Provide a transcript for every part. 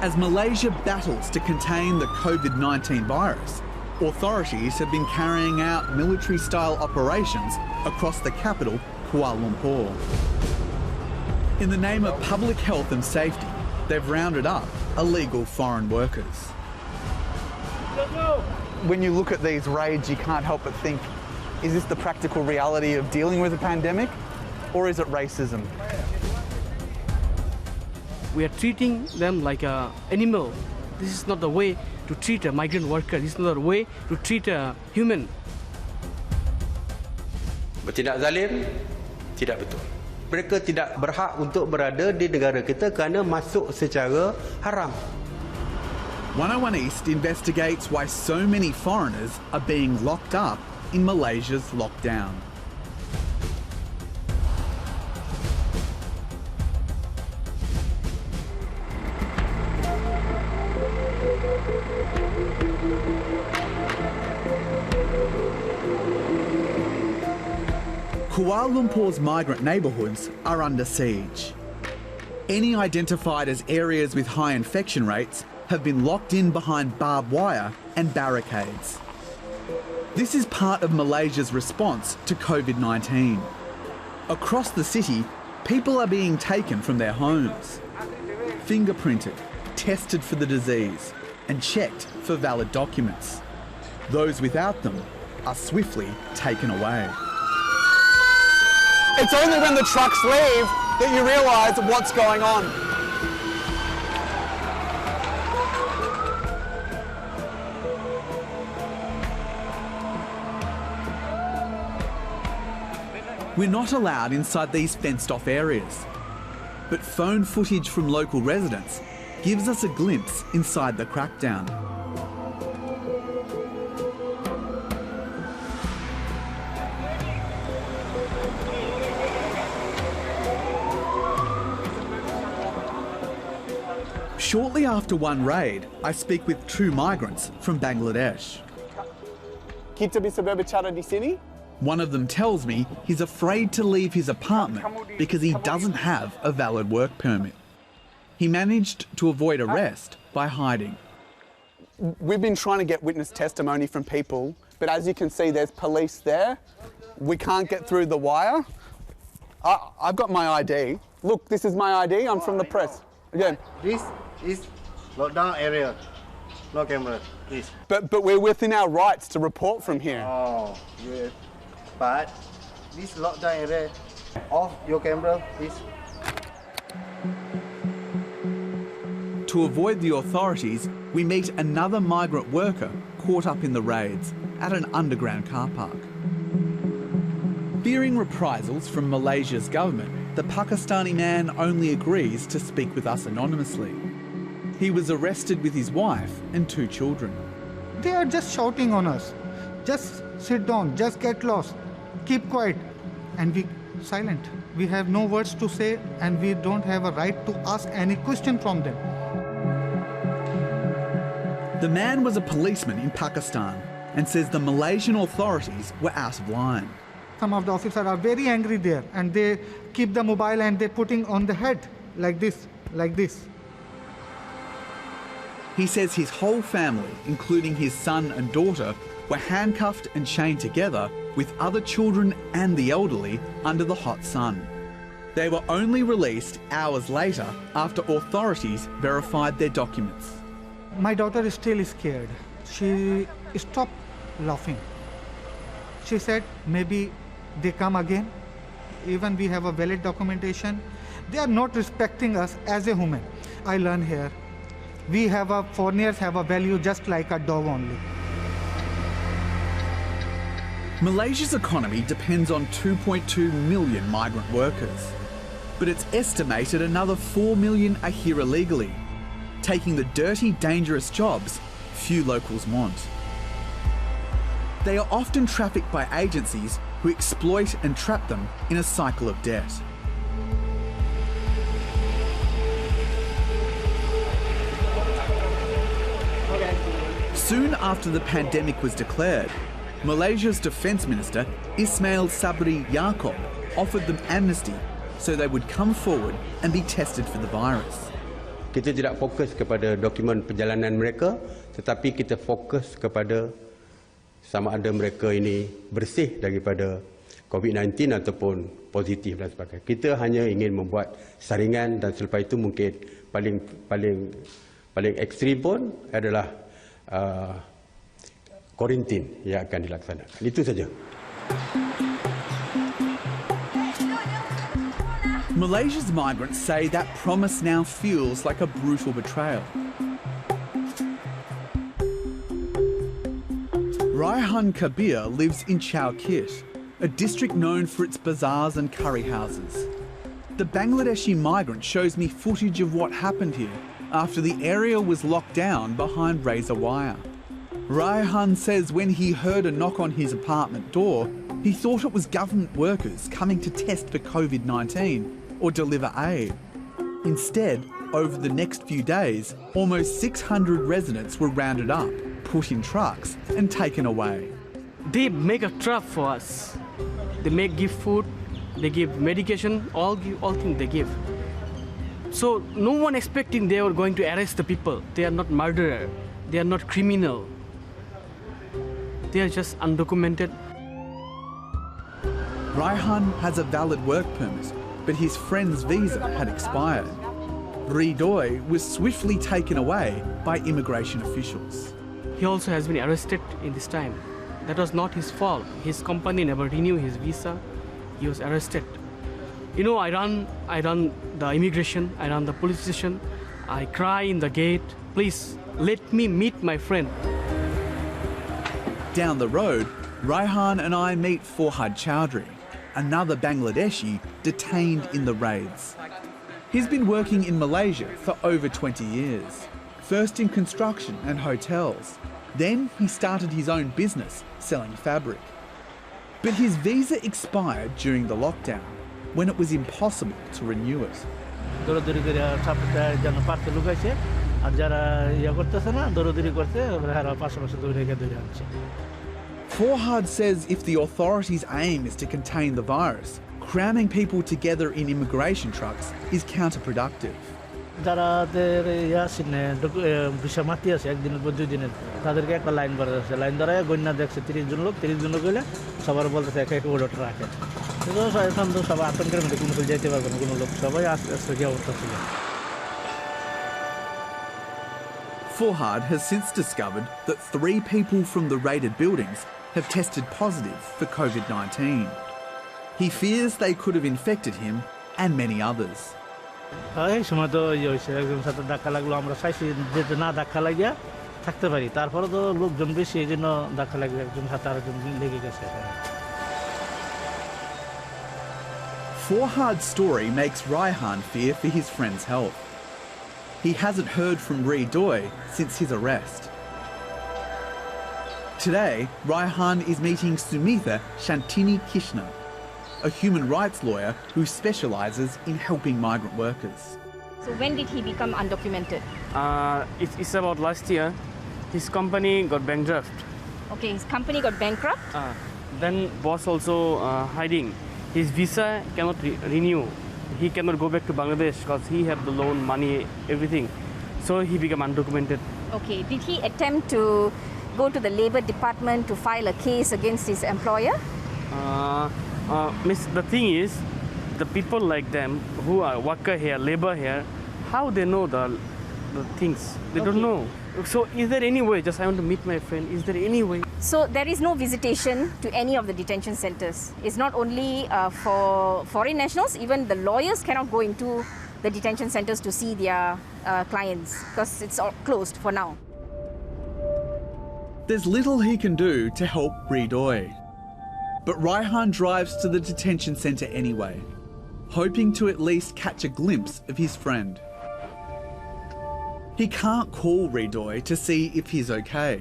As Malaysia battles to contain the COVID-19 virus, authorities have been carrying out military-style operations across the capital, Kuala Lumpur. In the name of public health and safety, they've rounded up illegal foreign workers. When you look at these raids, you can't help but think, is this the practical reality of dealing with a pandemic, or is it racism? We are treating them like an animal. This is not the way to treat a migrant worker. This is not the way to treat a human. Bertindak zalim, tidak betul. Mereka tidak berhak untuk berada di negara kita kerana masuk secara haram. 101 East investigates why so many foreigners are being locked up in Malaysia's lockdown. Kuala Lumpur's migrant neighbourhoods are under siege. Any identified as areas with high infection rates have been locked in behind barbed wire and barricades. This is part of Malaysia's response to COVID-19. Across the city, people are being taken from their homes, fingerprinted, tested for the disease, and checked for valid documents. Those without them are swiftly taken away. It's only when the trucks leave that you realise what's going on. We're not allowed inside these fenced-off areas, but phone footage from local residents gives us a glimpse inside the crackdown. Shortly after one raid, I speak with two migrants from Bangladesh. Kita bisa berbicara di sini? One of them tells me he's afraid to leave his apartment because he doesn't have a valid work permit. He managed to avoid arrest by hiding. We've been trying to get witness testimony from people, but as you can see, there's police there. We can't get through the wire. I've got my ID. Look, this is my ID. I'm from the press. Again. This is lockdown area. No camera, please. But we're within our rights to report from here. Oh, yeah. But this lockdown area, off your camera, please. To avoid the authorities, we meet another migrant worker caught up in the raids at an underground car park. Fearing reprisals from Malaysia's government, the Pakistani man only agrees to speak with us anonymously. He was arrested with his wife and two children. They are just shouting on us. Just sit down, just get lost, keep quiet. And we silent. We have no words to say and we don't have a right to ask any question from them. The man was a policeman in Pakistan and says the Malaysian authorities were out of line. Some of the officers are very angry there and they keep the mobile and they're putting on the head like this, like this. He says his whole family, including his son and daughter, were handcuffed and chained together with other children and the elderly under the hot sun. They were only released hours later after authorities verified their documents. My daughter is still scared. She stopped laughing. She said, maybe they come again. Even we have a valid documentation. They are not respecting us as a human. I learn here. Foreigners have a value just like a dog only. Malaysia's economy depends on 2.2 million migrant workers, but it's estimated another 4 million are here illegally, taking the dirty, dangerous jobs few locals want. They are often trafficked by agencies who exploit and trap them in a cycle of debt. Soon after the pandemic was declared, Malaysia's Defence Minister Ismail Sabri Yaakob offered them amnesty so they would come forward and be tested for the virus. Kita tidak fokus kepada dokumen perjalanan mereka, tetapi kita fokus kepada sama ada mereka ini bersih daripada COVID-19 ataupun positif dan sebagainya. Kita hanya ingin membuat saringan dan selepas itu mungkin paling ekstrim pun adalah kuarantin yang akan dilaksanakan. Itu saja. Malaysia's migrants say that promise now feels like a brutal betrayal. Raihan Kabir lives in Chao Kit, a district known for its bazaars and curry houses. The Bangladeshi migrant shows me footage of what happened here after the area was locked down behind razor wire. Raihan says when he heard a knock on his apartment door, he thought it was government workers coming to test for COVID-19 or deliver aid. Instead, over the next few days, almost 600 residents were rounded up, put in trucks and taken away. They make a trap for us. They give food, they give medication, all things they give. So no one expecting they were going to arrest the people. They are not murderer, they are not criminal. They are just undocumented. Raihan has a valid work permit, but his friend's visa had expired. Ridoy was swiftly taken away by immigration officials. He also has been arrested in this time. That was not his fault. His company never renewed his visa. He was arrested. You know, I run the immigration, I run the police station, I cry in the gate, please let me meet my friend. Down the road, Raihan and I meet Forhad Chowdhury, another Bangladeshi detained in the raids. He's been working in Malaysia for over 20 years, first in construction and hotels. Then he started his own business selling fabric. But his visa expired during the lockdown, when it was impossible to renew it. Forhad says if the authorities' aim is to contain the virus, cramming people together in immigration trucks is counterproductive. যারাদের ইয়াসিনে visa মাতি আছে একদিনের পর 2 দিনের তাদেরকে একটা line করা আছে লাইন ধরে গন্যা দেখছে 30 জন লোক গেলে সবার বলতেছে এক এক ওটা রাখে তো এখন তো সবাই আতঙ্কের মধ্যে কোনো যেতে পারবে না কোনো লোক সবাই আস্তে আস্তে কি অবস্থা ছিল Forhad has since discovered that 3 people from the raided buildings have tested positive for COVID-19. He fears they could have infected him and many others. এই সময় তো হইছে একজন সাথে ধাক্কা লাগলো আমরা চাইছি যেতে না ধাক্কা লাগিয়া থাকতে পারি তারপরে তো লোকজন বেশি এইজন্য ধাক্কা লাগলো একজন সাথে আরেকজন লেগে গেছে Forhad's story makes Raihan fear for his friend's health. He hasn't heard from Ridoy since his arrest. Today, Raihan is meeting Sumitha Shantini Krishna, a human rights lawyer who specialises in helping migrant workers. So when did he become undocumented? It's about last year. His company got bankrupt. Okay, his company got bankrupt? Then boss also hiding. His visa cannot renew. He cannot go back to Bangladesh because he have the loan, money, everything. So he became undocumented. Okay, did he attempt to go to the Labour Department to file a case against his employer? Miss, the thing is, the people like them who are worker here, labor here, how they know the things? They don't know. So is there any way, just I want to meet my friend, is there any way? So there is no visitation to any of the detention centres. It's not only for foreign nationals, even the lawyers cannot go into the detention centres to see their clients because it's all closed for now. There's little he can do to help Ridoy. But Raihan drives to the detention centre anyway, hoping to at least catch a glimpse of his friend. He can't call Ridoy to see if he's okay,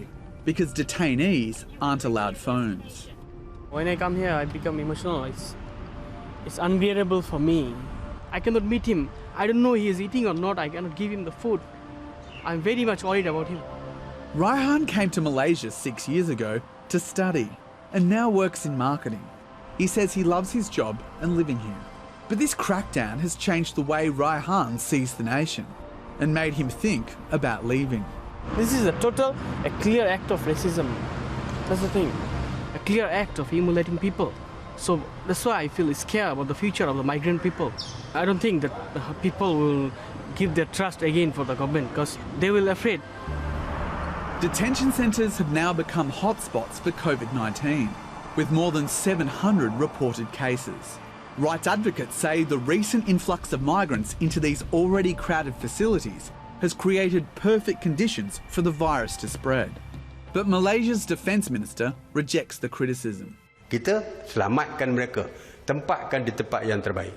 because detainees aren't allowed phones. When I come here, I become emotional. It's unbearable for me. I cannot meet him. I don't know he is eating or not. I cannot give him the food. I'm very much worried about him. Raihan came to Malaysia 6 years ago to study and now works in marketing. He says he loves his job and living here. But this crackdown has changed the way Raihan sees the nation. and made him think about leaving. This is a clear act of racism. That's the thing. A clear act of humiliating people. So that's why I feel scared about the future of the migrant people. I don't think that people will give their trust again for the government because they will afraid. Detention centres have now become hotspots for COVID-19, with more than 700 reported cases. Rights advocates say the recent influx of migrants into these already crowded facilities has created perfect conditions for the virus to spread. But Malaysia's Defence Minister rejects the criticism. Kita selamatkan mereka, tempatkan di tempat yang terbaik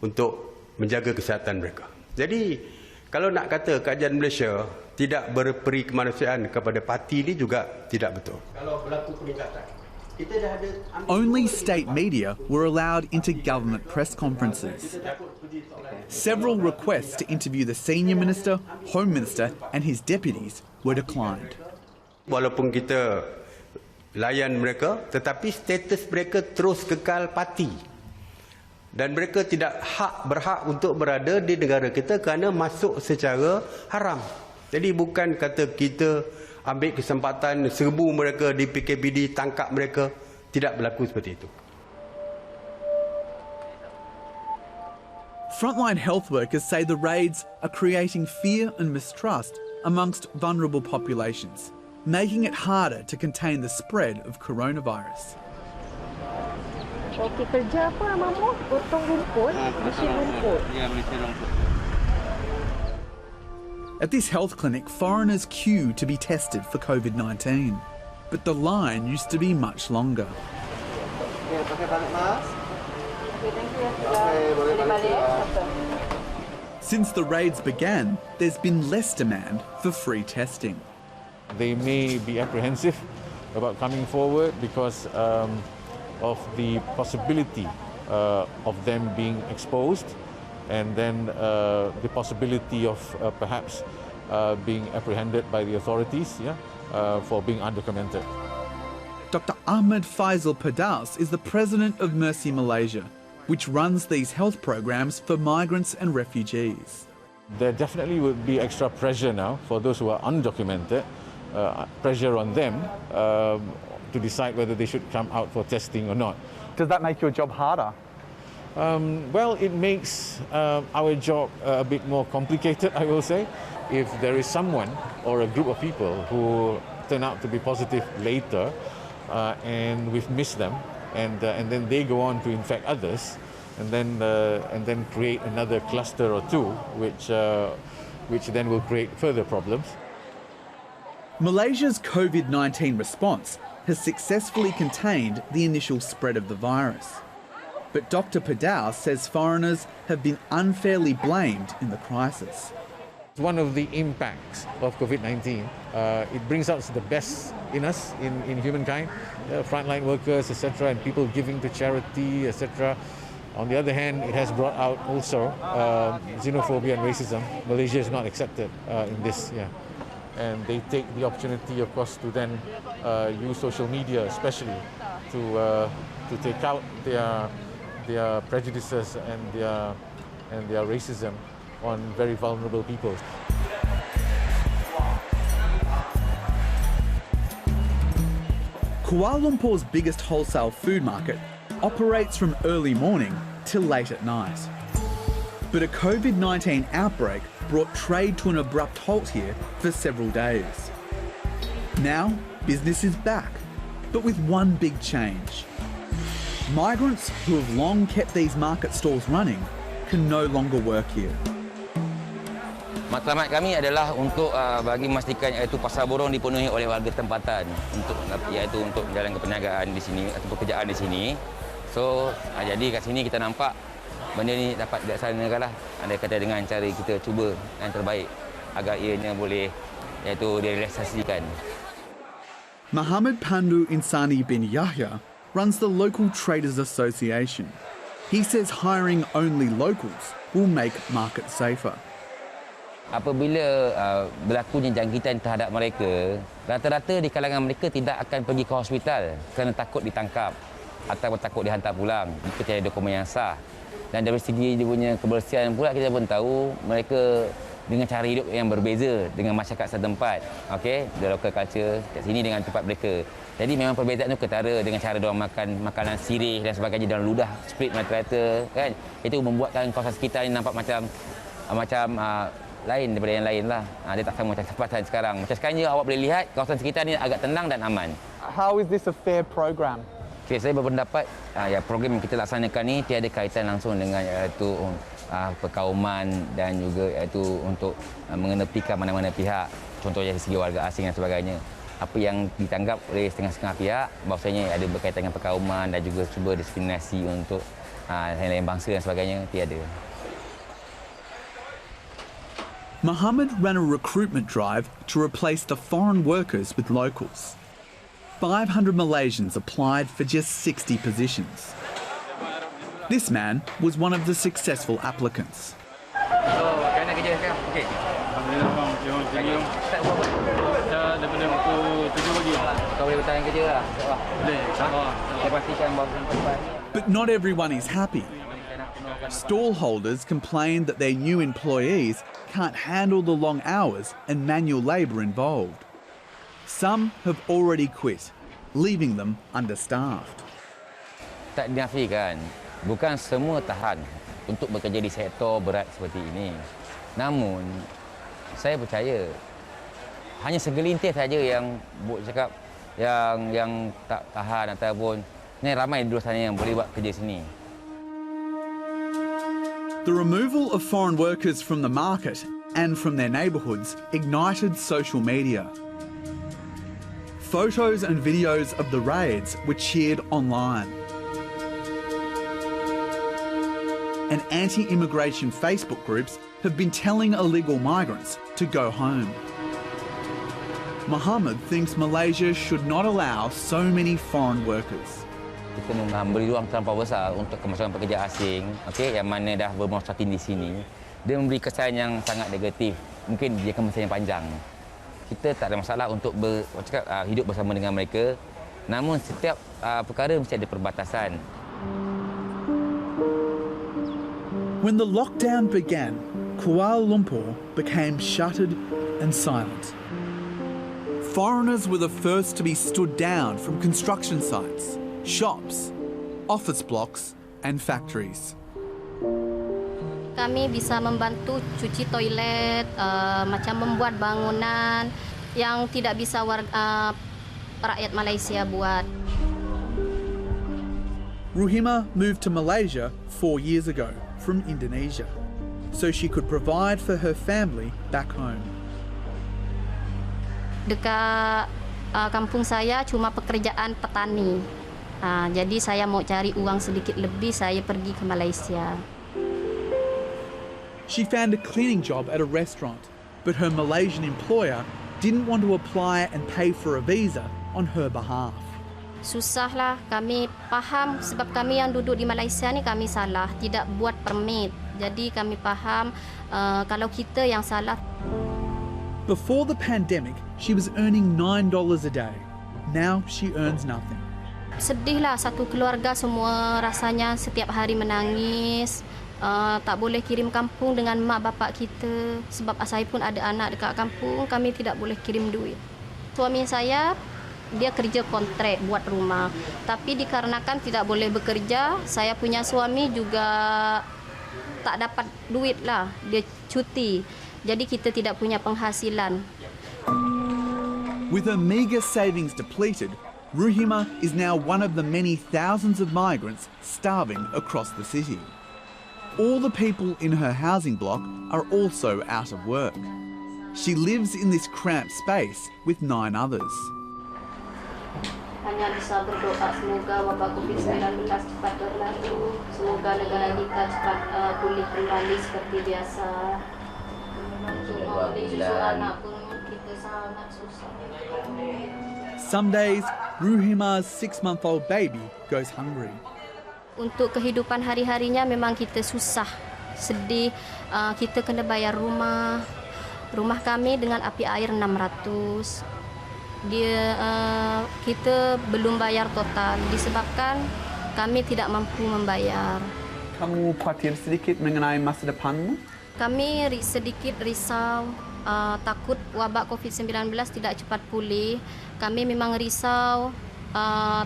untuk menjaga kesihatan mereka. Jadi, kalau nak kata kajian Malaysia tidak berperi kemanusiaan kepada parti ini juga tidak betul. Kalau berlaku peningkatan, kita dah ada... Only state media were allowed into government press conferences. Several requests to interview the senior minister, home minister and his deputies were declined. Walaupun kita layan mereka, tetapi status mereka terus kekal parti. Dan mereka tidak berhak untuk berada di negara kita kerana masuk secara haram. Jadi bukan kata kita ambil kesempatan serbu mereka di PKPD, tangkap mereka. Tidak berlaku seperti itu. Frontline health workers say the raids are creating fear and mistrust amongst vulnerable populations, making it harder to contain the spread of coronavirus. Okey, kerja apa amamu? Potong rumput, mesin rumput. Ya, mesin rumput. At this health clinic, foreigners queue to be tested for COVID-19. But the line used to be much longer. Okay, pakai balik mas. Okay, thank you. Boleh balik. Since the raids began, there's been less demand for free testing. They may be apprehensive about coming forward because of the possibility of them being exposed, and then the possibility of perhaps being apprehended by the authorities, for being undocumented. Dr. Ahmed Faisal Padaus is the president of Mercy Malaysia, which runs these health programs for migrants and refugees. There definitely would be extra pressure now for those who are undocumented, pressure on them to decide whether they should come out for testing or not. Does that make your job harder? Well, it makes our job a bit more complicated, I will say. If there is someone or a group of people who turn out to be positive later and we've missed them, and then they go on to infect others, and then create another cluster or two, which then will create further problems. Malaysia's COVID-19 response has successfully contained the initial spread of the virus. But Dr. Padaus says foreigners have been unfairly blamed in the crisis. One of the impacts of COVID-19, it brings out the best in us, in humankind, frontline workers, etc., and people giving to charity, etc. On the other hand, it has brought out also xenophobia and racism. Malaysia is not accepted in this, and they take the opportunity, of course, to then use social media, especially to take out their prejudices and their racism on very vulnerable people. Kuala Lumpur's biggest wholesale food market operates from early morning till late at night. But a COVID-19 outbreak brought trade to an abrupt halt here for several days. Now, business is back, but with one big change. Migrants who have long kept these market stalls running can no longer work here. Matlamat kami adalah untuk bagi memastikan iaitu pasar borong dipenuhi oleh warga tempatan iaitu untuk menjalankan perniagaan di sini atau pekerjaan di sini. So jadi kat sini kita nampak benda ni dapat dilaksanakan lah. Andai kata dengan cara kita cuba yang terbaik agar ianya boleh iaitu direalisasikan. Muhammad Pandu Insani bin Yahya runs the local traders association. He says hiring only locals will make markets safer. Apabila berlakunya jangkitan terhadap mereka, rata-rata di kalangan mereka tidak akan pergi ke hospital kerana takut ditangkap atau takut dihantar pulang jika tiada dokumen yang sah. Dan dari segi dia punya kebersihan pula kita pun tahu mereka dengan cara hidup yang berbeza dengan masyarakat setempat. Okey, the local culture kat sini dengan tempat mereka. Jadi memang perbezaan itu ketara dengan cara diorang makan makanan sirih dan sebagainya dalam ludah split rata-rata kan. Itu membuatkan kawasan sekitar ini nampak macam lain daripada yang lain lah. Dia tak sama macam tempatan sekarang. Macam sekarang je awak boleh lihat kawasan sekitar ni agak tenang dan aman. How is this a fair program? Okay, saya berpendapat program yang kita laksanakan ni tiada kaitan langsung dengan iaitu perkauman dan juga iaitu untuk mengenepikan mana-mana pihak. Contohnya dari segi warga asing dan sebagainya. Apa yang ditanggap oleh setengah-setengah pihak bahawasanya ada berkaitan dengan perkauman dan juga cuba diskriminasi untuk lain-lain bangsa dan sebagainya, tiada. Muhammad ran a recruitment drive to replace the foreign workers with locals. 500 Malaysians applied for just 60 positions. This man was one of the successful applicants. So, macam mana kerja sekarang? Okey. Alhamdulillah bang, lagi start buat apa? Daripada pukul 7 pagi. Kau boleh bertahan kerja lah? Boleh, insyaAllah. Saya pastikan bahawa tempat ni. But not everyone is happy. Stallholders complained that their new employees can't handle the long hours and manual labour involved. Some have already quit, leaving them understaffed. Tak dinafikan, bukan semua tahan untuk bekerja di sektor berat seperti ini. Namun, saya percaya hanya segelintir saja yang cakap yang tak tahan ataupun ni ramai di luar sana yang boleh buat kerja sini. The removal of foreign workers from the market and from their neighbourhoods ignited social media. Photos and videos of the raids were cheered online. And anti-immigration Facebook groups have been telling illegal migrants to go home. Muhammad thinks Malaysia should not allow so many foreign workers. Kita memberi ruang terlampau besar untuk kemasukan pekerja asing, okey, yang mana dah bermuasyakin di sini. Dia memberi kesan yang sangat negatif. Mungkin dia akan masa yang panjang. Kita tak ada masalah untuk hidup bersama dengan mereka. Namun setiap perkara mesti ada perbatasan. When the lockdown began, Kuala Lumpur became shuttered and silent. Foreigners were the first to be stood down from construction sites, shops, office blocks and factories. Kami bisa membantu cuci toilet, macam membuat bangunan yang tidak bisa rakyat Malaysia buat. Ruhima moved to Malaysia 4 years ago from Indonesia, so she could provide for her family back home. Dekat kampung saya cuma pekerjaan petani. Jadi saya mau cari uang sedikit lebih, saya pergi ke Malaysia. She found a cleaning job at a restaurant, but her Malaysian employer didn't want to apply and pay for a visa on her behalf. Susahlah, kami faham sebab kami yang duduk di Malaysia ni kami salah, tidak buat permit. Jadi kami faham kalau kita yang salah. Before the pandemic, she was earning $9 a day. Now she earns nothing. Sedihlah, satu keluarga semua rasanya setiap hari menangis. Tak boleh kirim kampung dengan mak bapak kita. Sebab saya pun ada anak dekat kampung, kami tidak boleh kirim duit. Suami saya, dia kerja kontrak buat rumah. Tapi dikarenakan tidak boleh bekerja, saya punya suami juga tak dapat duit lah. Dia cuti. Jadi kita tidak punya penghasilan. With her meagre savings depleted, Ruhima is now one of the many thousands of migrants starving across the city. All the people in her housing block are also out of work. She lives in this cramped space with 9 others. Hanya bisa berdoa semoga wabak COVID-19 cepat berlalu. Semoga negara kita cepat pulih kembali seperti biasa. Untuk membeli susu anak pun kita sangat susah. Some days, Ruhima's 6-month-old baby goes hungry. Untuk kehidupan hari-harinya memang kita susah, sedih. Kita kena bayar rumah. Rumah kami dengan api air 600. Kita belum bayar total disebabkan kami tidak mampu membayar. Kamu khawatir sedikit mengenai masa depanmu? Kami sedikit risau, takut wabak COVID-19 tidak cepat pulih. Kami memang risau,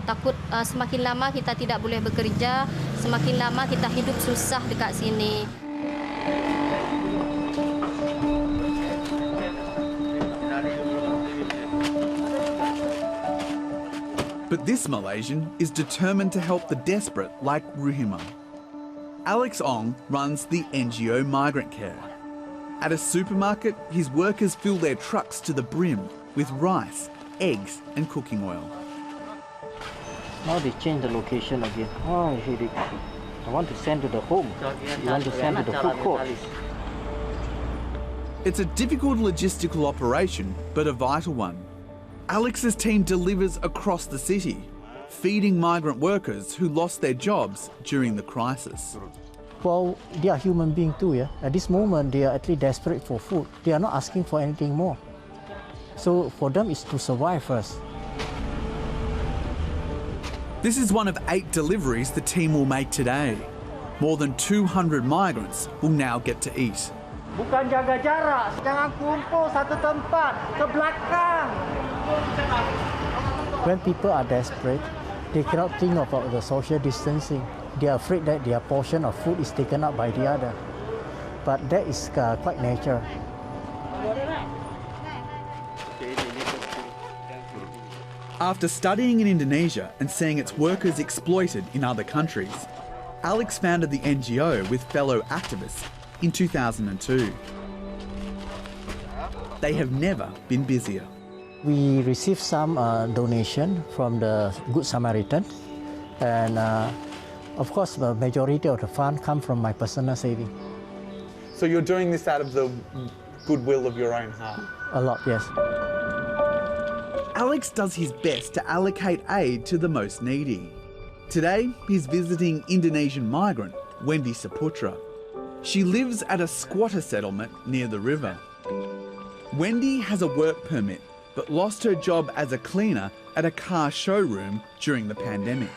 takut semakin lama kita tidak boleh bekerja, semakin lama kita hidup susah dekat sini. But this Malaysian is determined to help the desperate like Ruhima. Alex Ong runs the NGO Migrant Care. At a supermarket, his workers fill their trucks to the brim with rice, eggs and cooking oil. Now they change the location again. Oh, I want to send to the home. You want to send to the food court. It's a difficult logistical operation, but a vital one. Alex's team delivers across the city, feeding migrant workers who lost their jobs during the crisis. Well, they are human beings too, yeah. At this moment, they are actually desperate for food. They are not asking for anything more. So for them, it's to survive first. This is one of 8 deliveries the team will make today. More than 200 migrants will now get to eat. Bukan jaga jarak, jangan kumpul satu tempat, ke belakang. When people are desperate, they cannot think about the social distancing. They are afraid that their portion of food is taken up by the other. But that is quite natural. After studying in Indonesia and seeing its workers exploited in other countries, Alex founded the NGO with fellow activists in 2002. They have never been busier. We received some donation from the Good Samaritan, and of course the majority of the fund come from my personal saving. So you're doing this out of the goodwill of your own heart? A lot, yes. Alex does his best to allocate aid to the most needy. Today, he's visiting Indonesian migrant Wendy Saputra. She lives at a squatter settlement near the river. Wendy has a work permit, but lost her job as a cleaner at a car showroom during the pandemic.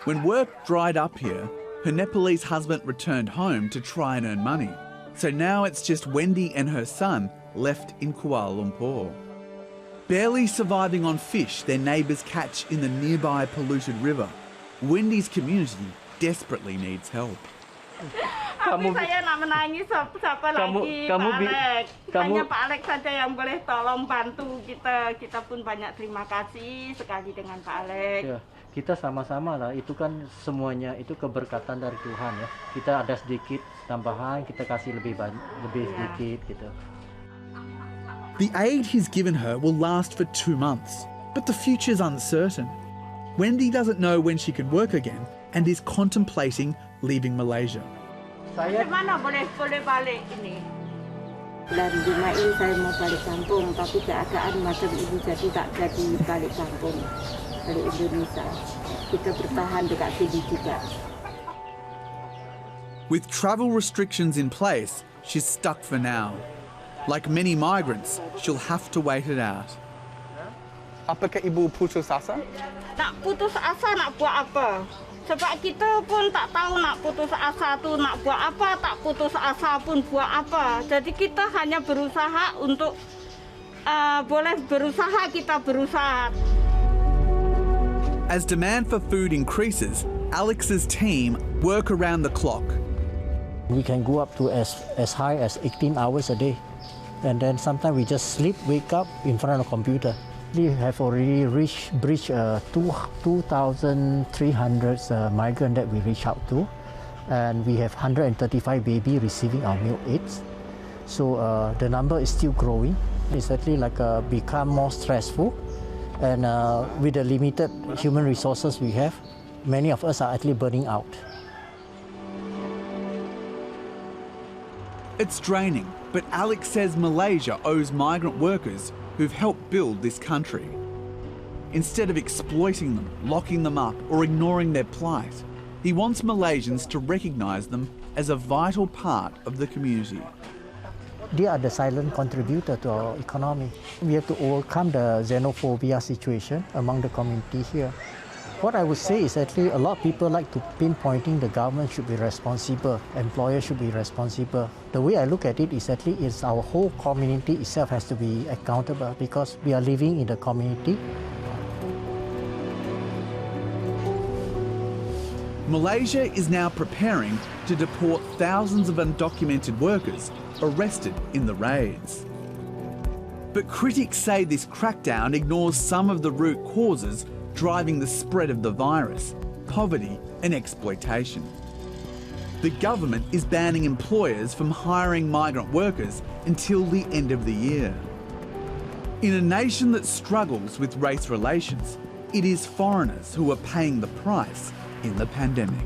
When work dried up here, her Nepalese husband returned home to try and earn money. So now it's just Wendy and her son left in Kuala Lumpur. Barely surviving on fish their neighbours catch in the nearby polluted river, Wendy's community desperately needs help. Tapi saya nak menangis siapa lagi Pak Alex. Hanya Pak Alex saja yang boleh tolong bantu kita. Kita pun banyak terima kasih sekali dengan Pak Alex. Ya, kita sama-sama lah. Itu kan semuanya itu keberkatan dari Tuhan ya. Kita ada sedikit tambahan, kita kasih lebih sedikit gitu. The aid he's given her will last for 2 months, but the future's uncertain. Wendy doesn't know when she could work again and is contemplating leaving Malaysia. Saya mana boleh balik ini? Bulan Jumat ini saya mau balik kampung, tapi keadaan macam ini jadi tak jadi balik kampung, balik Indonesia. Kita bertahan dekat sini juga. With travel restrictions in place, she's stuck for now. Like many migrants, she'll have to wait it out. Apakah ibu putus asa? Nak putus asa nak buat apa? Sebab kita pun tak tahu nak putus asa tu nak buat apa, tak putus asa pun buat apa. Jadi kita hanya berusaha untuk boleh berusaha, kita berusaha. As demand for food increases, Alex's team work around the clock. We can go up to as high as 18 hours a day. And then sometimes we just sleep, wake up in front of the computer. We have already breached 2,300 migrants that we reach out to. And we have 135 babies receiving our meal aids. So the number is still growing. It's actually like become more stressful. And with the limited human resources we have, many of us are actually burning out. It's draining, but Alex says Malaysia owes migrant workers who've helped build this country. Instead of exploiting them, locking them up, or ignoring their plight, he wants Malaysians to recognise them as a vital part of the community. They are the silent contributor to our economy. We have to overcome the xenophobia situation among the community here. What I would say is actually a lot of people like to pinpointing the government should be responsible, employer should be responsible. The way I look at it is actually it's our whole community itself has to be accountable because we are living in the community. Malaysia is now preparing to deport thousands of undocumented workers arrested in the raids. But critics say this crackdown ignores some of the root causes driving the spread of the virus: poverty and exploitation. The government is banning employers from hiring migrant workers until the end of the year. In a nation that struggles with race relations, it is foreigners who are paying the price in the pandemic.